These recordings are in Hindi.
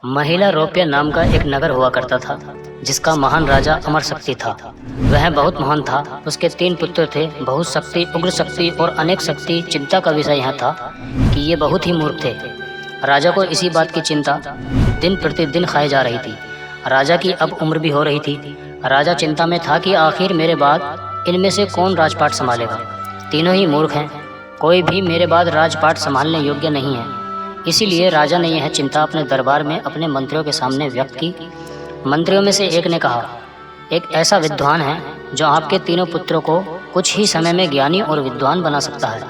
महिला रौप्य नाम का एक नगर हुआ करता था, जिसका महान राजा अमर शक्ति था। वह बहुत महान था। उसके 3 पुत्र थे। बहुत शक्ति, उग्र शक्ति और अनेक शक्ति। चिंता का विषय यह था कि ये बहुत ही मूर्ख थे। राजा को इसी बात की चिंता दिन प्रतिदिन खाई जा रही थी। राजा की अब उम्र भी हो रही थी। राजा चिंता में था कि आखिर मेरे बाद इनमें से कौन राजपाट संभालेगा। तीनों ही मूर्ख हैं, कोई भी मेरे बाद राजपाट संभालने योग्य नहीं है। इसीलिए राजा ने यह चिंता अपने दरबार में अपने मंत्रियों के सामने व्यक्त की। मंत्रियों में से एक ने कहा, एक ऐसा विद्वान है जो आपके तीनों पुत्रों को कुछ ही समय में ज्ञानी और विद्वान बना सकता है।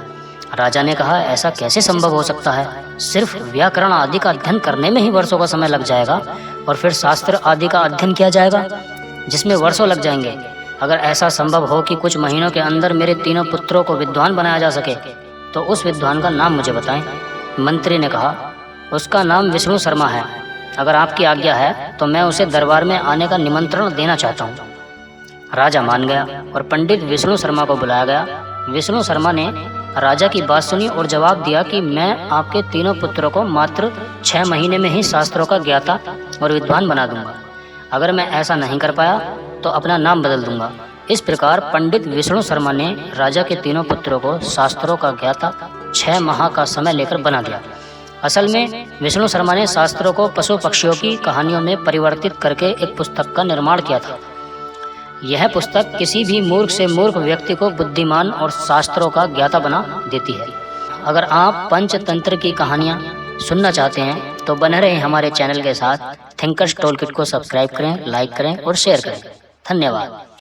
राजा ने कहा, ऐसा कैसे संभव हो सकता है? सिर्फ व्याकरण आदि का अध्ययन करने में ही वर्षों का समय लग जाएगा और फिर शास्त्र आदि का अध्ययन किया जाएगा जिसमें वर्षों लग जाएंगे। अगर ऐसा संभव हो कि कुछ महीनों के अंदर मेरे तीनों पुत्रों को विद्वान बनाया जा सके तो उस विद्वान का नाम मुझे बताएं। मंत्री ने कहा, उसका नाम विष्णु शर्मा है। अगर आपकी आज्ञा है तो मैं उसे दरबार में आने का निमंत्रण देना चाहता हूँ। राजा मान गया और पंडित विष्णु शर्मा को बुलाया गया। विष्णु शर्मा ने राजा की बात सुनी और जवाब दिया कि मैं आपके तीनों पुत्रों को मात्र 6 महीने में ही शास्त्रों का ज्ञाता और विद्वान बना दूंगा। अगर मैं ऐसा नहीं कर पाया तो अपना नाम बदल दूंगा। इस प्रकार पंडित विष्णु शर्मा ने राजा के तीनों पुत्रों को शास्त्रों का ज्ञाता 6 माह का समय लेकर बना दिया। असल में विष्णु शर्मा ने शास्त्रों को पशु पक्षियों की कहानियों में परिवर्तित करके एक पुस्तक का निर्माण किया था। यह पुस्तक किसी भी मूर्ख से मूर्ख व्यक्ति को बुद्धिमान और शास्त्रों का ज्ञाता बना देती है। अगर आप पंचतंत्र की कहानियाँ सुनना चाहते हैं तो बने रहें हमारे चैनल के साथ। थिंकर्स टूलकिट को सब्सक्राइब करें, लाइक करें और शेयर करें। धन्यवाद।